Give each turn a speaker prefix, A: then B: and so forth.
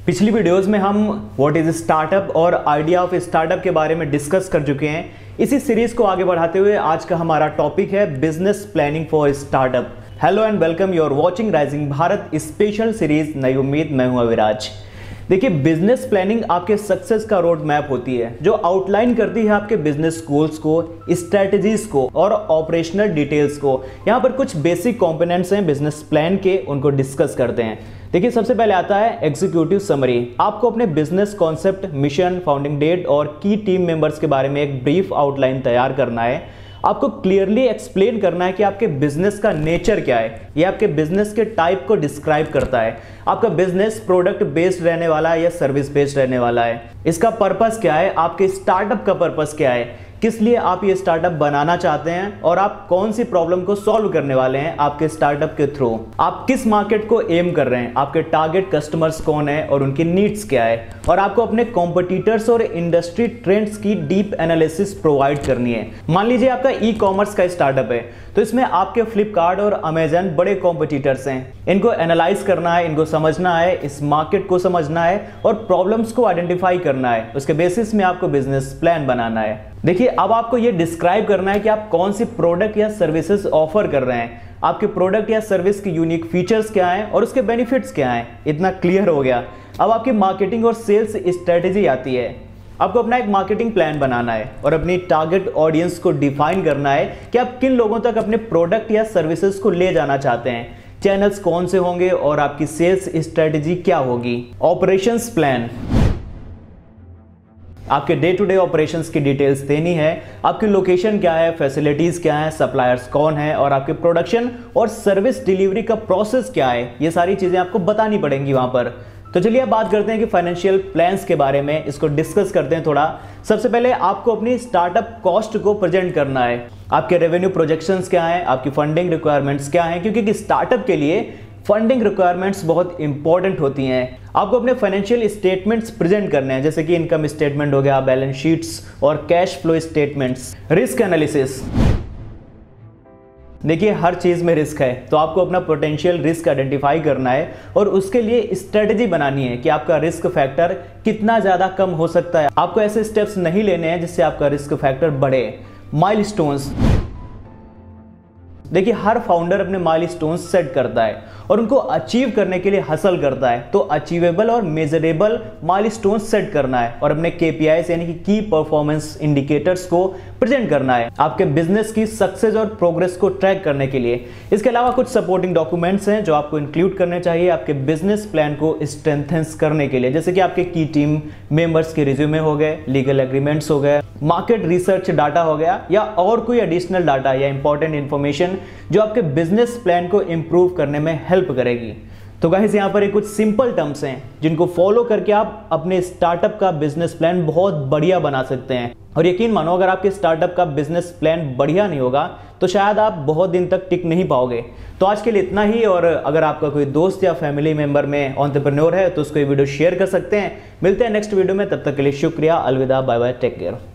A: पिछली वीडियोस में हम व्हाट इज स्टार्टअप और आइडिया ऑफ स्टार्टअप के बारे में डिस्कस कर चुके हैं। इसी सीरीज को आगे बढ़ाते हुए आज का हमारा टॉपिक है business planning for startup. Hello and welcome, you are watching Rising Bharat special series नई उम्मीद। मैं हूं अविराज। देखिए, बिजनेस प्लानिंग आपके सक्सेस का रोड मैप होती है जो आउटलाइन करती है आपके बिजनेस गोल्स को, स्ट्रेटजीज को और ऑपरेशनल डिटेल्स को। यहाँ पर कुछ बेसिक कंपोनेंट्स हैं बिजनेस प्लान के, उनको डिस्कस करते हैं। देखिए, सबसे पहले आता है एग्जीक्यूटिव समरी। आपको अपने business concept, mission, founding date और की टीम मेंबर्स के बारे में एक ब्रीफ आउटलाइन तैयार करना है। आपको क्लियरली एक्सप्लेन करना है कि आपके बिजनेस का नेचर क्या है। ये आपके बिजनेस के टाइप को डिस्क्राइब करता है। आपका बिजनेस प्रोडक्ट बेस्ड रहने वाला है या सर्विस बेस्ड रहने वाला है। इसका पर्पस क्या है, आपके स्टार्टअप का पर्पस क्या है, किस लिए आप ये स्टार्टअप बनाना चाहते हैं और आप कौन सी प्रॉब्लम को सॉल्व करने वाले हैं आपके स्टार्टअप के थ्रू। आप किस मार्केट को एम कर रहे हैं, आपके टारगेट कस्टमर्स कौन है और उनकी नीड्स क्या है। और आपको अपने कॉम्पिटिटर्स और इंडस्ट्री ट्रेंड्स की डीप एनालिसिस प्रोवाइड करनी है। मान लीजिए आपका ई कॉमर्स का स्टार्टअप है, तो इसमें आपके फ्लिपकार्ट और अमेजन बड़े कॉम्पिटिटर्स हैं। इनको एनालाइज करना है, इनको समझना है, इस मार्केट को समझना है और प्रॉब्लम्स को आइडेंटिफाई करना है। उसके बेसिस में आपको बिजनेस प्लान बनाना है। देखिए, अब आपको ये डिस्क्राइब करना है कि आप कौन सी प्रोडक्ट या सर्विसेज ऑफर कर रहे हैं, आपके प्रोडक्ट या सर्विस की यूनिक फीचर्स क्या हैं और उसके बेनिफिट्स क्या हैं। इतना क्लियर हो गया। अब आपकी मार्केटिंग और सेल्स स्ट्रेटेजी आती है। आपको अपना एक मार्केटिंग प्लान बनाना है और अपनी टारगेट ऑडियंस को डिफाइन करना है कि आप किन लोगों तक अपने प्रोडक्ट या सर्विसेज को ले जाना चाहते हैं, चैनल्स कौन से होंगे और आपकी सेल्स स्ट्रेटेजी क्या होगी। ऑपरेशंस प्लान, आपके डे टू डे ऑपरेशंस की डिटेल्स देनी है। आपकी लोकेशन क्या है, फैसिलिटीज क्या है, सप्लायर्स कौन है और आपके प्रोडक्शन और सर्विस डिलीवरी का प्रोसेस क्या है। ये सारी चीजें आपको बतानी पड़ेंगी वहां पर। तो चलिए अब बात करते हैं कि फाइनेंशियल प्लान्स के बारे में, इसको डिस्कस करते हैं थोड़ा। सबसे पहले आपको अपनी स्टार्टअप कॉस्ट को प्रेजेंट करना है। आपके रेवेन्यू प्रोजेक्शंस क्या है, आपकी फंडिंग रिक्वायरमेंट्स क्या है, क्योंकि स्टार्टअप के लिए फंडिंग रिक्वायरमेंट्स बहुत इंपॉर्टेंट होती हैं। आपको अपने फाइनेंशियल स्टेटमेंट्स प्रेजेंट करने हैं, जैसे कि इनकम स्टेटमेंट हो गया, बैलेंस शीट्स और cash flow statements. Risk analysis, देखिए हर चीज में रिस्क है, तो आपको अपना पोटेंशियल रिस्क आइडेंटिफाई करना है और उसके लिए स्ट्रेटजी बनानी है कि आपका रिस्क फैक्टर कितना ज्यादा कम हो सकता है। आपको ऐसे स्टेप्स नहीं लेने हैं जिससे आपका रिस्क फैक्टर बढ़े। माइलस्टोन्स, देखिए हर फाउंडर अपने माइलस्टोन्स सेट करता है और उनको अचीव करने के लिए हसल करता है। तो अचीवेबल और मेजरेबल माइलस्टोन्स सेट करना है और अपने केपीआईस यानी कि की परफॉर्मेंस इंडिकेटर्स को प्रेजेंट करना है आपके बिजनेस की सक्सेस और प्रोग्रेस को ट्रैक करने के लिए। इसके अलावा कुछ सपोर्टिंग डॉक्यूमेंट्स हैं जो आपको इंक्लूड करने चाहिए आपके बिजनेस प्लान को स्ट्रेंथेंस करने के लिए, जैसे कि आपके की टीम मेंबर्स के रिज्यूमे हो गए, लीगल एग्रीमेंट्स हो गए, मार्केट रिसर्च डाटा हो गया या और कोई एडिशनल डाटा या इंपॉर्टेंट इंफॉर्मेशन जो आपके बिजनेस प्लान को इंप्रूव करने में हेल्प करेगी। तो गाइस, यहाँ पर एक कुछ सिंपल टर्म्स हैं जिनको फॉलो करके आप अपने स्टार्टअप का बिजनेस प्लान बहुत बढ़िया बना सकते हैं। और यकीन मानो, अगर आपके स्टार्टअप का बिजनेस प्लान बढ़िया नहीं होगा तो शायद आप बहुत दिन तक टिक नहीं पाओगे। तो आज के लिए इतना ही, और अगर आपका कोई दोस्त या फैमिली मेंबर में एंटरप्रेन्योर है तो उसको ये वीडियो शेयर कर सकते हैं। मिलते हैं नेक्स्ट वीडियो में, तब तक के लिए शुक्रिया, अलविदा, बाय बाय, टेक केयर।